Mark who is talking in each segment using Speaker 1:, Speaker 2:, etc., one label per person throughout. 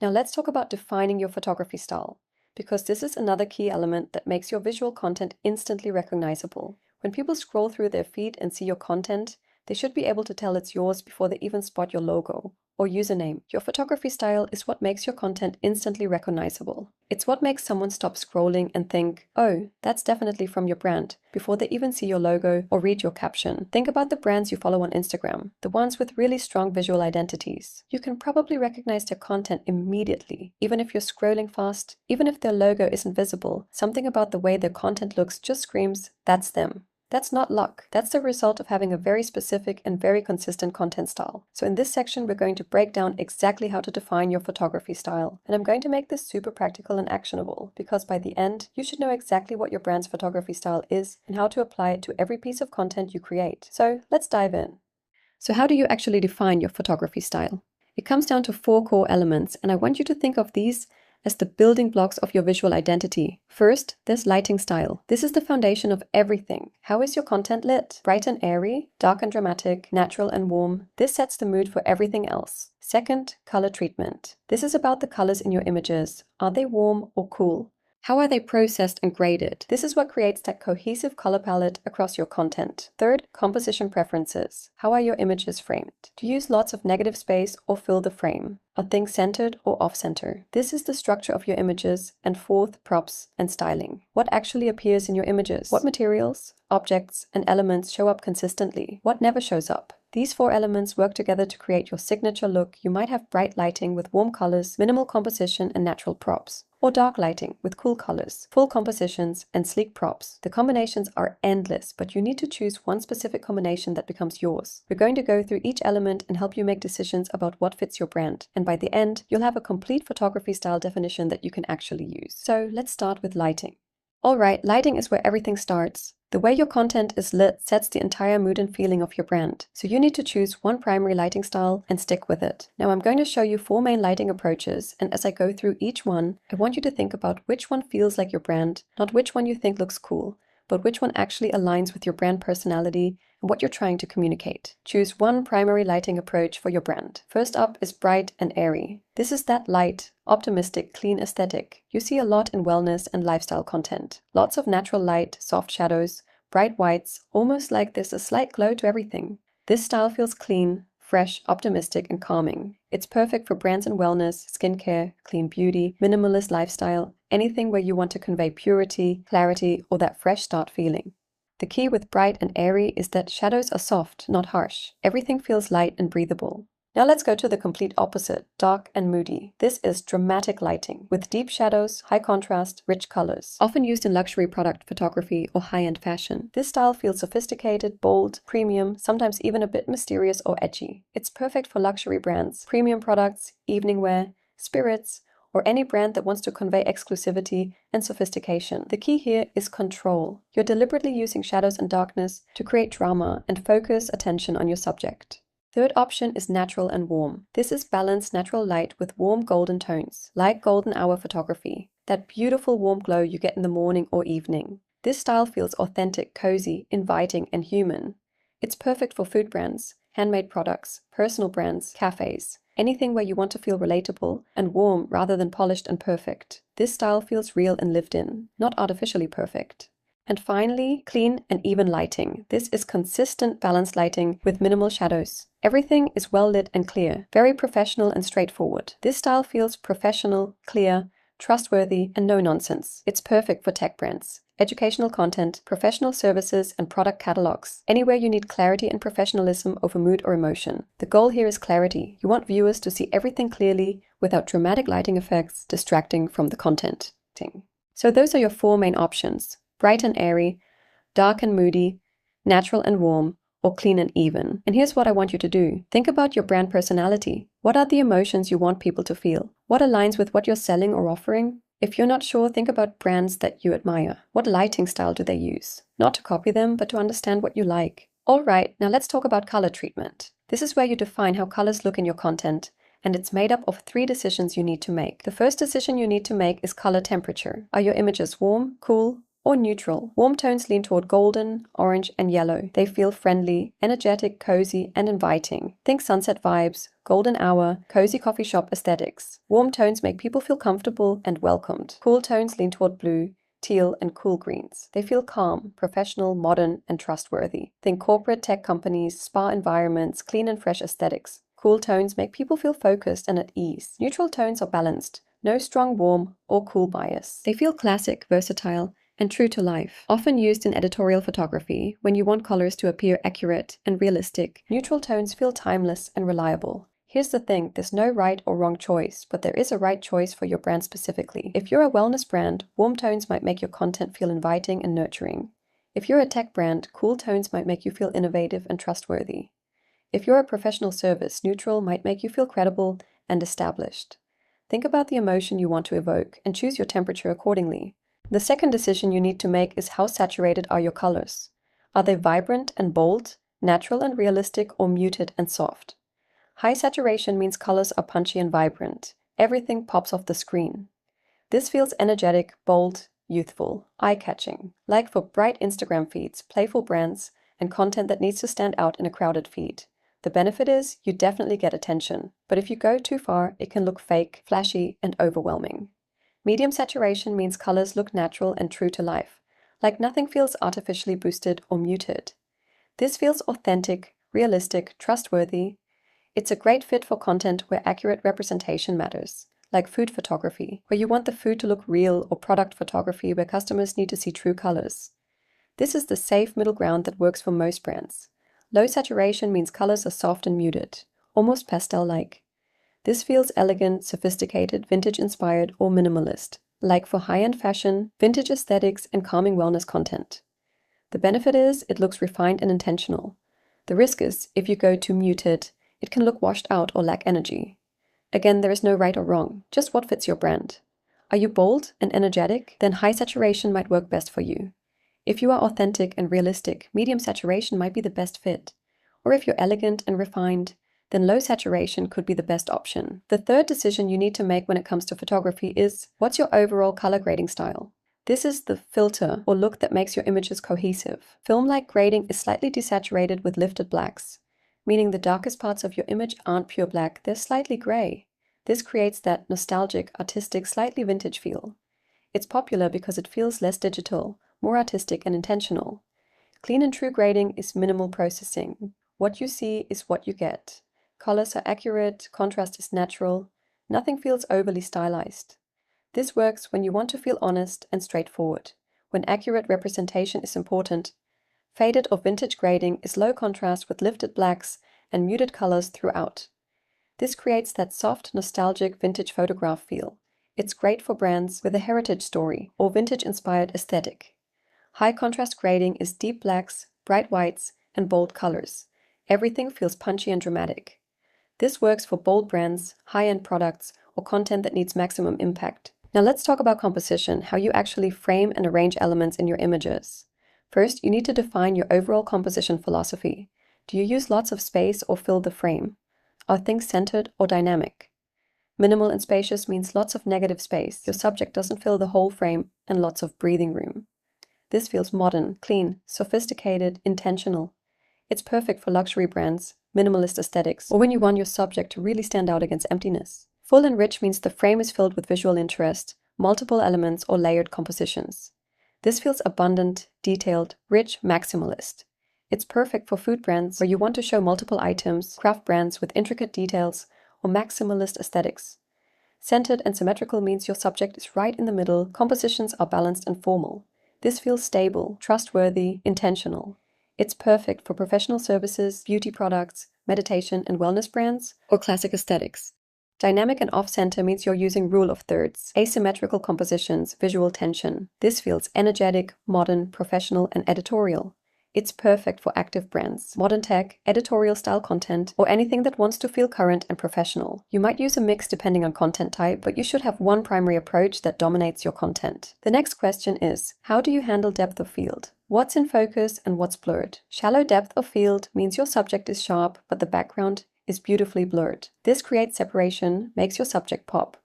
Speaker 1: Now let's talk about defining your photography style, because this is another key element that makes your visual content instantly recognizable. When people scroll through their feed and see your content, they should be able to tell it's yours before they even spot your logo or username. Your photography style is what makes your content instantly recognizable. It's what makes someone stop scrolling and think, oh, that's definitely from your brand, before they even see your logo or read your caption. Think about the brands you follow on Instagram, the ones with really strong visual identities. You can probably recognize their content immediately, even if you're scrolling fast, even if their logo isn't visible. Something about the way their content looks just screams, that's them. That's not luck. That's the result of having a very specific and very consistent content style. So in this section, we're going to break down exactly how to define your photography style. And I'm going to make this super practical and actionable, because by the end, you should know exactly what your brand's photography style is and how to apply it to every piece of content you create. So let's dive in. So how do you actually define your photography style? It comes down to 4 core elements, and I want you to think of these as the building blocks of your visual identity. First, there's lighting style. This is the foundation of everything. How is your content lit? Bright and airy, dark and dramatic, natural and warm. This sets the mood for everything else. Second, color treatment. This is about the colors in your images. Are they warm or cool? How are they processed and graded? This is what creates that cohesive color palette across your content. Third, composition preferences. How are your images framed? Do you use lots of negative space or fill the frame? Are things centered or off-center? This is the structure of your images. And fourth, props and styling. What actually appears in your images? What materials, objects, and elements show up consistently? What never shows up? These 4 elements work together to create your signature look. You might have bright lighting with warm colors, minimal composition, and natural props. Or dark lighting with cool colors, full compositions, and sleek props. The combinations are endless, but you need to choose one specific combination that becomes yours. We're going to go through each element and help you make decisions about what fits your brand. And by the end, you'll have a complete photography style definition that you can actually use. So let's start with lighting. Alright, lighting is where everything starts. The way your content is lit sets the entire mood and feeling of your brand. So you need to choose one primary lighting style and stick with it. Now I'm going to show you 4 main lighting approaches, and as I go through each one, I want you to think about which one feels like your brand, not which one you think looks cool, but which one actually aligns with your brand personality and what you're trying to communicate. Choose one primary lighting approach for your brand. First up is bright and airy. This is that light, optimistic, clean aesthetic you see a lot in wellness and lifestyle content. Lots of natural light, soft shadows, bright whites, almost like there's a slight glow to everything. This style feels clean, fresh, optimistic, and calming. It's perfect for brands in wellness, skincare, clean beauty, minimalist lifestyle, anything where you want to convey purity, clarity, or that fresh start feeling. The key with bright and airy is that shadows are soft, not harsh. Everything feels light and breathable. Now let's go to the complete opposite, dark and moody. This is dramatic lighting, with deep shadows, high contrast, rich colors, often used in luxury product photography or high-end fashion. This style feels sophisticated, bold, premium, sometimes even a bit mysterious or edgy. It's perfect for luxury brands, premium products, evening wear, spirits, or any brand that wants to convey exclusivity and sophistication. The key here is control. You're deliberately using shadows and darkness to create drama and focus attention on your subject. Third option is natural and warm. This is balanced natural light with warm golden tones, like golden hour photography. That beautiful warm glow you get in the morning or evening. This style feels authentic, cozy, inviting, and human. It's perfect for food brands, handmade products, personal brands, cafes, anything where you want to feel relatable and warm rather than polished and perfect. This style feels real and lived in, not artificially perfect. And finally, clean and even lighting. This is consistent, balanced lighting with minimal shadows. Everything is well lit and clear, very professional and straightforward. This style feels professional, clear, trustworthy, and no nonsense. It's perfect for tech brands, educational content, professional services, and product catalogs. Anywhere you need clarity and professionalism over mood or emotion. The goal here is clarity. You want viewers to see everything clearly without dramatic lighting effects distracting from the content. So those are your 4 main options. Bright and airy, dark and moody, natural and warm, or clean and even. And here's what I want you to do. Think about your brand personality. What are the emotions you want people to feel? What aligns with what you're selling or offering? If you're not sure, think about brands that you admire. What lighting style do they use? Not to copy them, but to understand what you like. All right, now let's talk about color treatment. This is where you define how colors look in your content, and it's made up of 3 decisions you need to make. The first decision you need to make is color temperature. Are your images warm, cool, Or neutral. Warm tones lean toward golden, orange, and yellow. They feel friendly, energetic, cozy, and inviting. Think sunset vibes, golden hour, cozy coffee shop aesthetics. Warm tones make people feel comfortable and welcomed. Cool tones lean toward blue, teal, and cool greens. They feel calm, professional, modern, and trustworthy. Think corporate tech companies, spa environments, clean and fresh aesthetics. Cool tones make people feel focused and at ease. Neutral tones are balanced. No strong warm or cool bias. They feel classic, versatile, and true to life. Often used in editorial photography when you want colors to appear accurate and realistic, neutral tones feel timeless and reliable. Here's the thing, there's no right or wrong choice, but there is a right choice for your brand specifically. If you're a wellness brand, warm tones might make your content feel inviting and nurturing. If you're a tech brand, cool tones might make you feel innovative and trustworthy. If you're a professional service, neutral might make you feel credible and established. Think about the emotion you want to evoke and choose your temperature accordingly. The second decision you need to make is how saturated are your colors? Are they vibrant and bold, natural and realistic, or muted and soft? High saturation means colors are punchy and vibrant. Everything pops off the screen. This feels energetic, bold, youthful, eye-catching, like for bright Instagram feeds, playful brands, and content that needs to stand out in a crowded feed. The benefit is you definitely get attention, but if you go too far, it can look fake, flashy, and overwhelming. Medium saturation means colors look natural and true to life, like nothing feels artificially boosted or muted. This feels authentic, realistic, trustworthy. It's a great fit for content where accurate representation matters, like food photography, where you want the food to look real, or product photography where customers need to see true colors. This is the safe middle ground that works for most brands. Low saturation means colors are soft and muted, almost pastel-like. This feels elegant, sophisticated, vintage-inspired, or minimalist, like for high-end fashion, vintage aesthetics, and calming wellness content. The benefit is it looks refined and intentional. The risk is, if you go too muted, it can look washed out or lack energy. Again, there is no right or wrong, just what fits your brand. Are you bold and energetic? Then high saturation might work best for you. If you are authentic and realistic, medium saturation might be the best fit. Or if you're elegant and refined, then low saturation could be the best option. The third decision you need to make when it comes to photography is, what's your overall color grading style? This is the filter or look that makes your images cohesive. Film-like grading is slightly desaturated with lifted blacks, meaning the darkest parts of your image aren't pure black, they're slightly gray. This creates that nostalgic, artistic, slightly vintage feel. It's popular because it feels less digital, more artistic and intentional. Clean and true grading is minimal processing. What you see is what you get. Colors are accurate, contrast is natural, nothing feels overly stylized. This works when you want to feel honest and straightforward, when accurate representation is important. Faded or vintage grading is low contrast with lifted blacks and muted colors throughout. This creates that soft, nostalgic vintage photograph feel. It's great for brands with a heritage story or vintage-inspired aesthetic. High contrast grading is deep blacks, bright whites, and bold colors. Everything feels punchy and dramatic. This works for bold brands, high-end products, or content that needs maximum impact. Now let's talk about composition, how you actually frame and arrange elements in your images. First, you need to define your overall composition philosophy. Do you use lots of space or fill the frame? Are things centered or dynamic? Minimal and spacious means lots of negative space. Your subject doesn't fill the whole frame, and lots of breathing room. This feels modern, clean, sophisticated, intentional. It's perfect for luxury brands, minimalist aesthetics, or when you want your subject to really stand out against emptiness. Full and rich means the frame is filled with visual interest, multiple elements, or layered compositions. This feels abundant, detailed, rich, maximalist. It's perfect for food brands where you want to show multiple items, craft brands with intricate details, or maximalist aesthetics. Centered and symmetrical means your subject is right in the middle, compositions are balanced and formal. This feels stable, trustworthy, intentional. It's perfect for professional services, beauty products, meditation and wellness brands, or classic aesthetics. Dynamic and off-center means you're using rule of thirds, asymmetrical compositions, visual tension. This feels energetic, modern, professional, and editorial. It's perfect for active brands, modern tech, editorial-style content, or anything that wants to feel current and professional. You might use a mix depending on content type, but you should have one primary approach that dominates your content. The next question is, how do you handle depth of field? What's in focus and what's blurred? Shallow depth of field means your subject is sharp, but the background is beautifully blurred. This creates separation, makes your subject pop.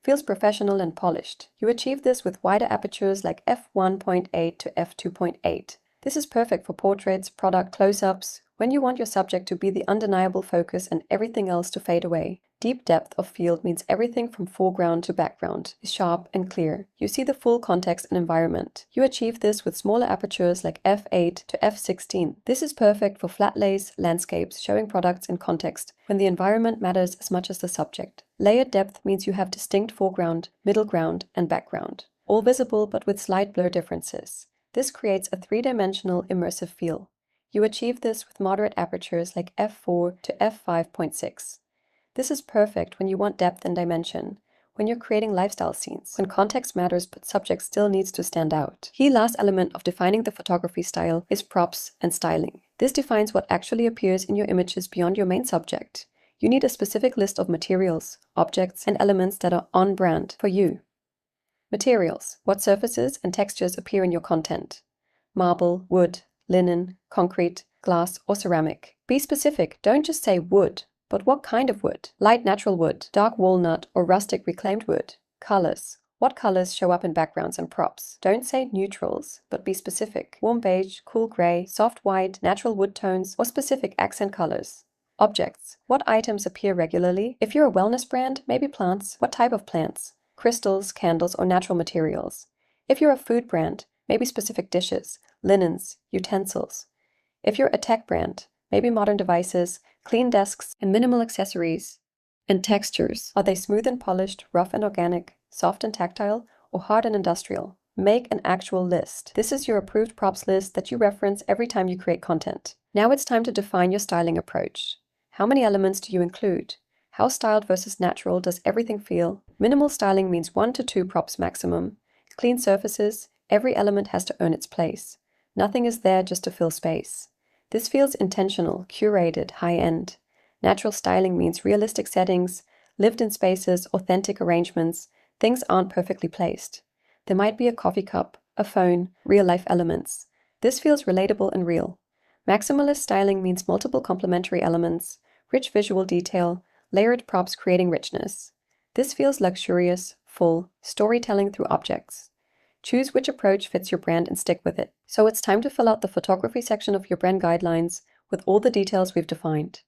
Speaker 1: feels professional and polished. You achieve this with wider apertures like f1.8 to f2.8. This is perfect for portraits, product close-ups, when you want your subject to be the undeniable focus and everything else to fade away. Deep depth of field means everything from foreground to background is sharp and clear. You see the full context and environment. You achieve this with smaller apertures like f8 to f16. This is perfect for flat lays, landscapes, showing products in context, when the environment matters as much as the subject. Layered depth means you have distinct foreground, middle ground, and background, all visible but with slight blur differences. This creates a three-dimensional immersive feel. You achieve this with moderate apertures like f4 to f5.6. This is perfect when you want depth and dimension, when you're creating lifestyle scenes, when context matters but subject still needs to stand out. Key last element of defining the photography style is props and styling. This defines what actually appears in your images beyond your main subject. You need a specific list of materials, objects, and elements that are on brand for you. Materials: what surfaces and textures appear in your content? Marble, wood, linen, concrete, glass, or ceramic. Be specific, don't just say wood, but what kind of wood? Light natural wood, dark walnut, or rustic reclaimed wood. Colors: what colors show up in backgrounds and props? Don't say neutrals, but be specific. Warm beige, cool gray, soft white, natural wood tones, or specific accent colors. Objects: what items appear regularly? If you're a wellness brand, maybe plants. What type of plants? Crystals, candles, or natural materials. If you're a food brand, maybe specific dishes, linens, utensils. If you're a tech brand, maybe modern devices, clean desks, and minimal accessories. And textures: are they smooth and polished, rough and organic, soft and tactile, or hard and industrial? Make an actual list. This is your approved props list that you reference every time you create content. Now it's time to define your styling approach. How many elements do you include? How styled versus natural does everything feel? Minimal styling means 1 to 2 props maximum. Clean surfaces: every element has to earn its place. Nothing is there just to fill space. This feels intentional, curated, high-end. Natural styling means realistic settings, lived-in spaces, authentic arrangements. Things aren't perfectly placed. There might be a coffee cup, a phone, real-life elements. This feels relatable and real. Maximalist styling means multiple complementary elements, rich visual detail, layered props creating richness. This feels luxurious, full, storytelling through objects. Choose which approach fits your brand and stick with it. So it's time to fill out the photography section of your brand guidelines with all the details we've defined.